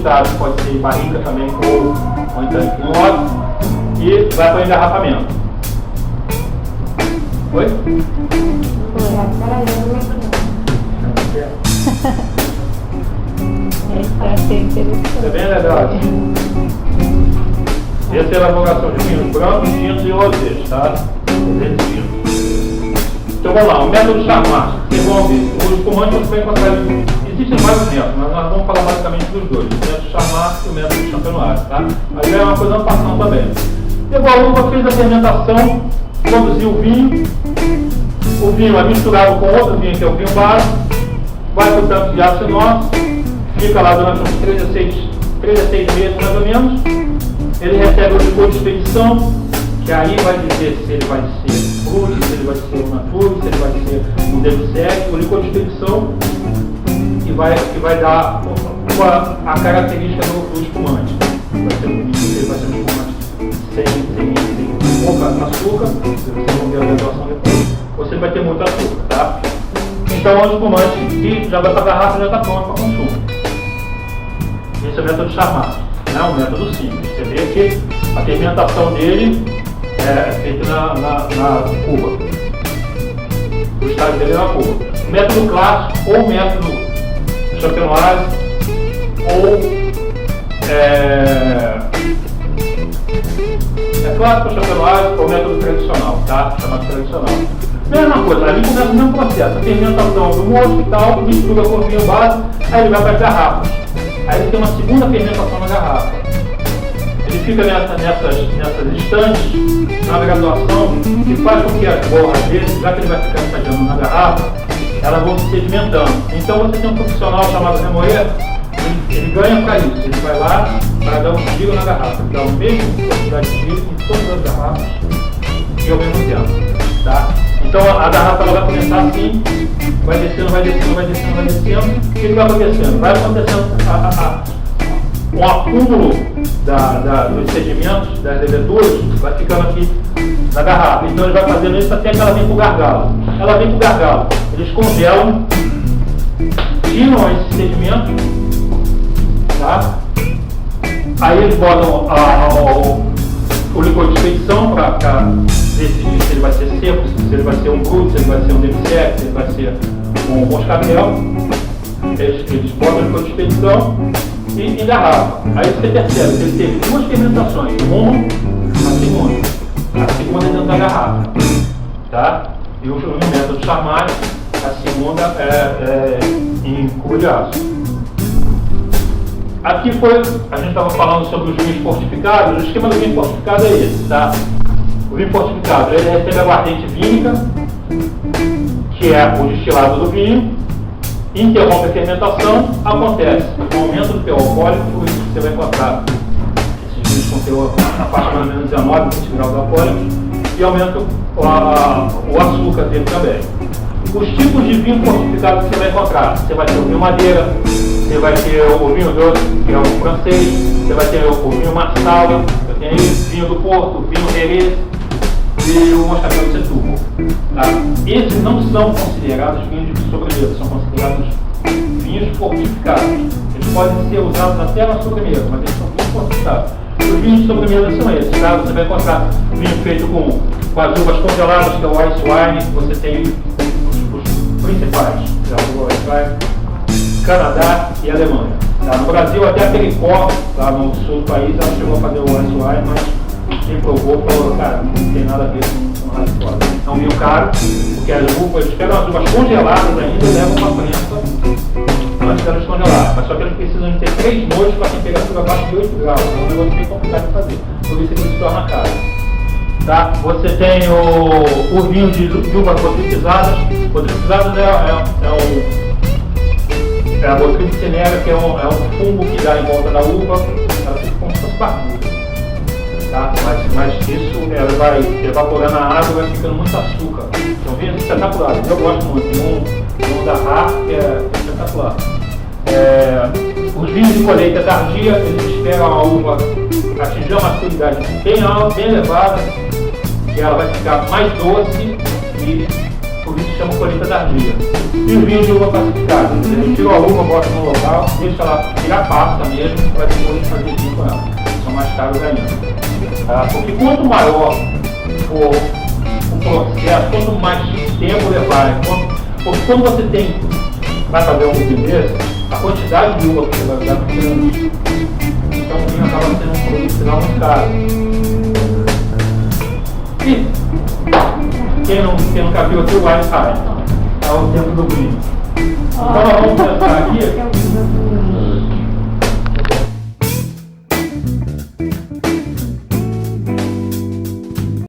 estado pode ser em barrica também ou em tanque em lote, e vai para o engarrafamento. Oi? É bem legal. Essa é a elaboração de vinhos brancos, tintos e rosés, tá? Então vamos lá, o método Charmat. Vocês vão ver, o espumante você vai encontrar. Existem vários métodos, mas nós vamos falar basicamente dos dois, o método Charmat e o método Champenoise, tá? Mas é uma coisa na passão também. Pegou a uva, fez a fermentação, produziu o vinho é misturado com outro vinho, que é o vinho base, vai para o tanque de ácido nosso, fica lá durante uns 3 a 6 meses mais ou menos. Ele recebe o licor de expedição, que aí vai dizer se ele vai ser Brut, se ele vai ser o Natura, se ele vai ser um Debussy, o licor de expedição que vai dar a característica do espumante. Vai ser um espumante sem pouca açúcar, vocês vão ver a graduação depois, ou você vai ter muito açúcar, tá? Então o espumante que já vai para a garrafa já está pronto para consumo. Esse é o método Charmat, né? Um método simples. Você vê que a fermentação dele é feita na cuba. O estágio dele é na cuba. O método clássico ou o método Champenoise ou clássico Champenoise ou método tradicional, tá? Chamado tradicional. Mesma coisa, ali começa o mesmo processo. A fermentação do mosto e tal, mistura com o vinho base, aí ele vai para as garrafas. Aí ele tem uma segunda fermentação na garrafa. Ele fica nessas estantes, na graduação, que faz com que as borras dele, já que ele vai ficar estagiando na garrafa, elas vão se sedimentando. Então você tem um profissional chamado remoer, ele ganha para isso. Ele vai lá para dar um giro na garrafa. Ele dá o mesmo quantidade de giro em todas as garrafas e ao mesmo tempo. Tá? Então a garrafa ela vai começar assim, vai descendo. O que vai acontecendo? Vai acontecendo um acúmulo dos sedimentos, das leveduras, vai ficando aqui na garrafa. Então ele vai fazendo isso até que ela vem para o gargalo. Ela vem para o gargalo. Eles congelam, tiram esse sedimento, tá? Aí eles botam o licor de expedição para decidir se ele vai ser seco, se ele vai ser um Brut, se ele vai ser um Debussy, se ele vai ser um Moscatel. Eles botam o licor de expedição e engarrafa. Aí você percebe que ele teve duas fermentações, uma, a segunda é dentro da garrafa, tá? E o método Charmat, a segunda é em cubo de aço. Aqui a gente estava falando sobre os vinhos fortificados. O esquema do vinho fortificado é esse, tá? O vinho fortificado, ele recebe a aguardente vínica, que é o destilado do vinho, interrompe a fermentação, acontece o aumento do teor alcoólico, por isso que você vai encontrar esses vinhos com teor na faixa mais ou menos 19, 20 graus alcoólicos, e aumenta o açúcar dele também. Os tipos de vinho fortificado que você vai encontrar, você vai ter o vinho madeira, você vai ter o vinho doce, que é o francês, você vai ter o vinho marsala, eu tenho aí vinho do Porto, vinho Jerez e o Moscatel de Setúbal. Tá? Esses não são considerados vinhos de sobremesa, são considerados vinhos fortificados. Eles podem ser usados até na sobremesa, mas eles são vinhos fortificados. Os vinhos de sobremesa são esses, tá? Você vai encontrar vinho feito com as uvas congeladas, que é o ice wine, você tem os principais, que é o ice wine, Canadá e Alemanha. Tá? No Brasil, até a Pericó, lá no sul do país, ela chegou a fazer o ice wine, mas quem provou falou, cara, não tem nada a ver com o ice wine. É um vinho caro, porque as uvas, eles pegam as uvas congeladas ainda e levam para a prensa antes delas descongelar. Mas só que eles precisam de ter 3 noites com a temperatura abaixo de 8 graus. É um negócio bem complicado de fazer. Por isso ele se torna caro. Tá? Você tem o vinho de uvas botrifizadas. Botrifizadas é a Botrytis cinerea, que é um fungo que dá em volta da uva. Ela fica como se fosse barbuda. Tá? Mas isso ela vai evaporando a água e vai ficando muito açúcar. Então vinho espetacular. Eu gosto muito. Tem um da Rafa que é espetacular. Os vinhos de colheita tardia, eles esperam a uva atingir uma maturidade bem alta, bem elevada, e ela vai ficar mais doce e por isso chama colheita tardia. E o vinho de uva pacificada, a gente tira a uva, bota no local, deixa ela tirar pasta mesmo, para depois fazer vinho com ela. São mais caros ainda. Porque quanto maior for o processo, quanto mais tempo levar, porque quando você vai fazer um vinho desse, a quantidade de uva que você vai usar é muito grande. Então o vinho acaba sendo um produto final muito caro. E quem nunca viu aqui o Wi-Fi, é o tempo do vinho. Então nós vamos testar aqui.